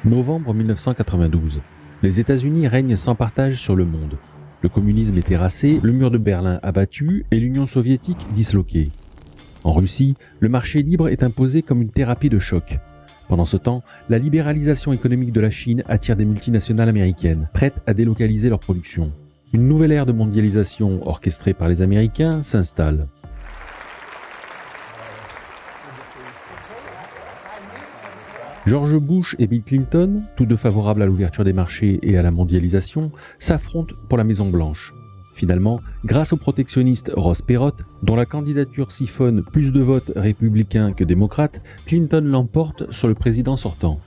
Novembre 1992. Les États-Unis règnent sans partage sur le monde. Le communisme est terrassé, le mur de Berlin abattu et l'Union soviétique disloquée. En Russie, le marché libre est imposé comme une thérapie de choc. Pendant ce temps, la libéralisation économique de la Chine attire des multinationales américaines, prêtes à délocaliser leur production. Une nouvelle ère de mondialisation orchestrée par les Américains s'installe. George Bush et Bill Clinton, tous deux favorables à l'ouverture des marchés et à la mondialisation, s'affrontent pour la Maison-Blanche. Finalement, grâce au protectionniste Ross Perot, dont la candidature siphonne plus de votes républicains que démocrates, Clinton l'emporte sur le président sortant.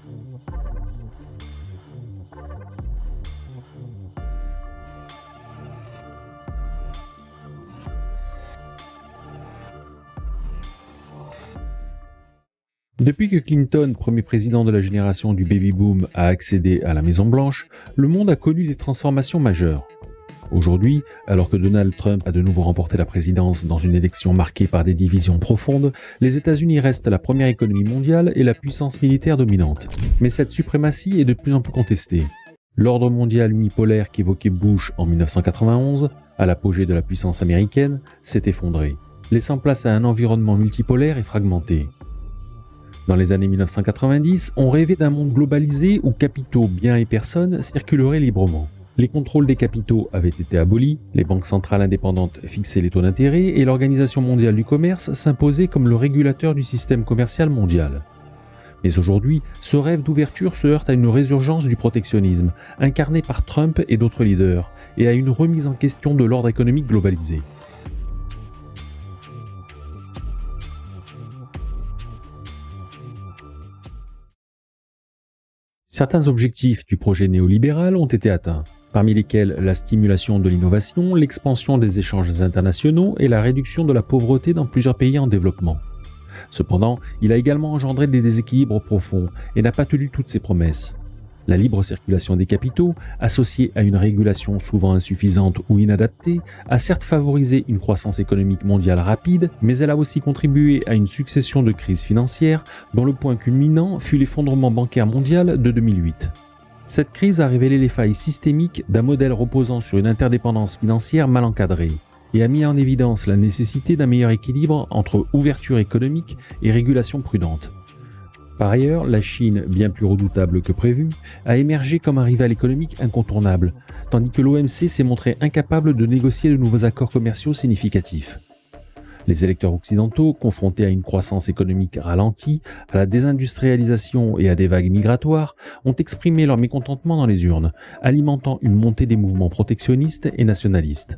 Depuis que Clinton, premier président de la génération du baby-boom, a accédé à la Maison-Blanche, le monde a connu des transformations majeures. Aujourd'hui, alors que Donald Trump a de nouveau remporté la présidence dans une élection marquée par des divisions profondes, les États-Unis restent la première économie mondiale et la puissance militaire dominante. Mais cette suprématie est de plus en plus contestée. L'ordre mondial unipolaire qu'évoquait Bush en 1991, à l'apogée de la puissance américaine, s'est effondré, laissant place à un environnement multipolaire et fragmenté. Dans les années 1990, on rêvait d'un monde globalisé où capitaux, biens et personnes circuleraient librement. Les contrôles des capitaux avaient été abolis, les banques centrales indépendantes fixaient les taux d'intérêt et l'Organisation mondiale du commerce s'imposait comme le régulateur du système commercial mondial. Mais aujourd'hui, ce rêve d'ouverture se heurte à une résurgence du protectionnisme, incarné par Trump et d'autres leaders, et à une remise en question de l'ordre économique globalisé. Certains objectifs du projet néolibéral ont été atteints, parmi lesquels la stimulation de l'innovation, l'expansion des échanges internationaux et la réduction de la pauvreté dans plusieurs pays en développement. Cependant, il a également engendré des déséquilibres profonds et n'a pas tenu toutes ses promesses. La libre circulation des capitaux, associée à une régulation souvent insuffisante ou inadaptée, a certes favorisé une croissance économique mondiale rapide, mais elle a aussi contribué à une succession de crises financières dont le point culminant fut l'effondrement bancaire mondial de 2008. Cette crise a révélé les failles systémiques d'un modèle reposant sur une interdépendance financière mal encadrée et a mis en évidence la nécessité d'un meilleur équilibre entre ouverture économique et régulation prudente. Par ailleurs, la Chine, bien plus redoutable que prévu, a émergé comme un rival économique incontournable, tandis que l'OMC s'est montré incapable de négocier de nouveaux accords commerciaux significatifs. Les électeurs occidentaux, confrontés à une croissance économique ralentie, à la désindustrialisation et à des vagues migratoires, ont exprimé leur mécontentement dans les urnes, alimentant une montée des mouvements protectionnistes et nationalistes.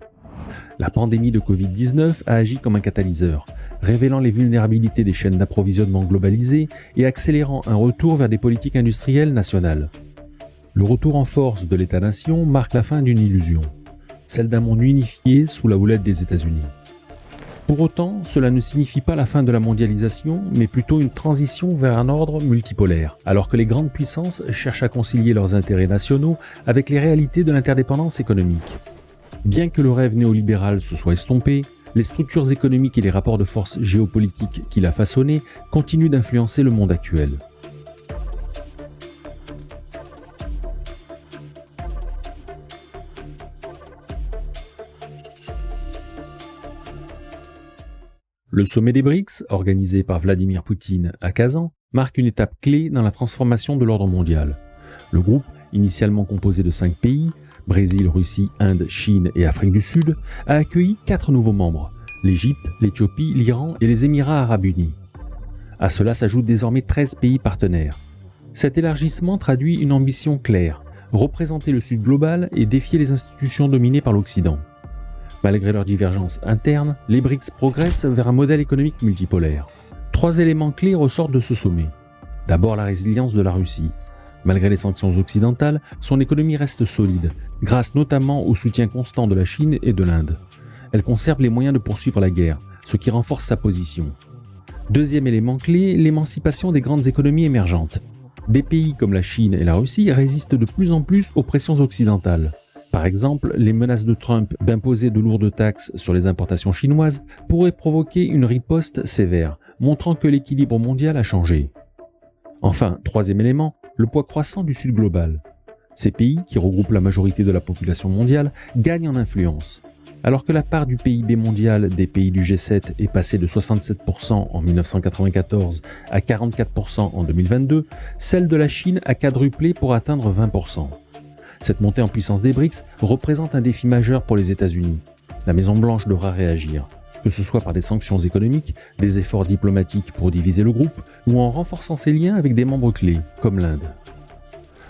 La pandémie de Covid-19 a agi comme un catalyseur, révélant les vulnérabilités des chaînes d'approvisionnement globalisées et accélérant un retour vers des politiques industrielles nationales. Le retour en force de l'État-nation marque la fin d'une illusion, celle d'un monde unifié sous la houlette des États-Unis. Pour autant, cela ne signifie pas la fin de la mondialisation, mais plutôt une transition vers un ordre multipolaire, alors que les grandes puissances cherchent à concilier leurs intérêts nationaux avec les réalités de l'interdépendance économique. Bien que le rêve néolibéral se soit estompé, les structures économiques et les rapports de force géopolitiques qu'il a façonnés continuent d'influencer le monde actuel. Le sommet des BRICS, organisé par Vladimir Poutine à Kazan, marque une étape clé dans la transformation de l'ordre mondial. Le groupe, initialement composé de 5 pays, Brésil, Russie, Inde, Chine et Afrique du Sud, a accueilli 4 nouveaux membres, l'Égypte, l'Éthiopie, l'Iran et les Émirats arabes unis. À cela s'ajoutent désormais 13 pays partenaires. Cet élargissement traduit une ambition claire, représenter le Sud global et défier les institutions dominées par l'Occident. Malgré leurs divergences internes, les BRICS progressent vers un modèle économique multipolaire. 3 éléments clés ressortent de ce sommet. D'abord la résilience de la Russie. Malgré les sanctions occidentales, son économie reste solide, grâce notamment au soutien constant de la Chine et de l'Inde. Elle conserve les moyens de poursuivre la guerre, ce qui renforce sa position. Deuxième élément clé, l'émancipation des grandes économies émergentes. Des pays comme la Chine et la Russie résistent de plus en plus aux pressions occidentales. Par exemple, les menaces de Trump d'imposer de lourdes taxes sur les importations chinoises pourraient provoquer une riposte sévère, montrant que l'équilibre mondial a changé. Enfin, troisième élément, le poids croissant du Sud global. Ces pays, qui regroupent la majorité de la population mondiale, gagnent en influence. Alors que la part du PIB mondial des pays du G7 est passée de 67% en 1994 à 44% en 2022, celle de la Chine a quadruplé pour atteindre 20%. Cette montée en puissance des BRICS représente un défi majeur pour les États-Unis. La Maison-Blanche devra réagir, que ce soit par des sanctions économiques, des efforts diplomatiques pour diviser le groupe, ou en renforçant ses liens avec des membres clés, comme l'Inde.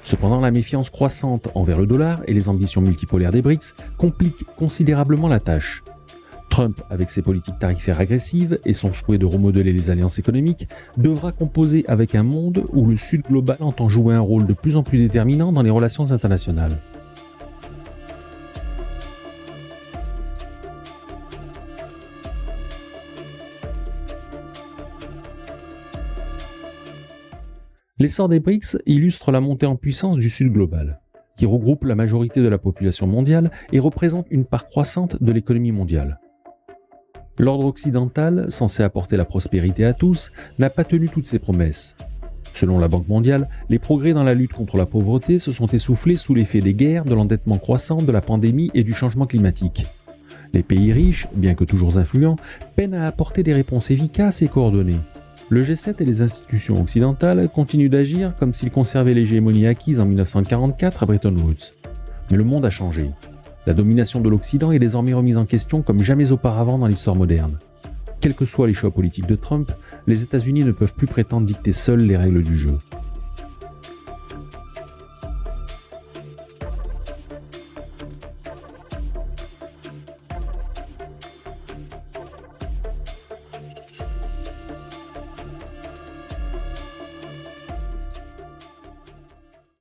Cependant, la méfiance croissante envers le dollar et les ambitions multipolaires des BRICS compliquent considérablement la tâche. Trump, avec ses politiques tarifaires agressives et son souhait de remodeler les alliances économiques, devra composer avec un monde où le Sud global entend jouer un rôle de plus en plus déterminant dans les relations internationales. L'essor des BRICS illustre la montée en puissance du Sud global, qui regroupe la majorité de la population mondiale et représente une part croissante de l'économie mondiale. L'ordre occidental, censé apporter la prospérité à tous, n'a pas tenu toutes ses promesses. Selon la Banque mondiale, les progrès dans la lutte contre la pauvreté se sont essoufflés sous l'effet des guerres, de l'endettement croissant, de la pandémie et du changement climatique. Les pays riches, bien que toujours influents, peinent à apporter des réponses efficaces et coordonnées. Le G7 et les institutions occidentales continuent d'agir comme s'ils conservaient l'hégémonie acquise en 1944 à Bretton Woods. Mais le monde a changé. La domination de l'Occident est désormais remise en question comme jamais auparavant dans l'histoire moderne. Quels que soient les choix politiques de Trump, les États-Unis ne peuvent plus prétendre dicter seuls les règles du jeu.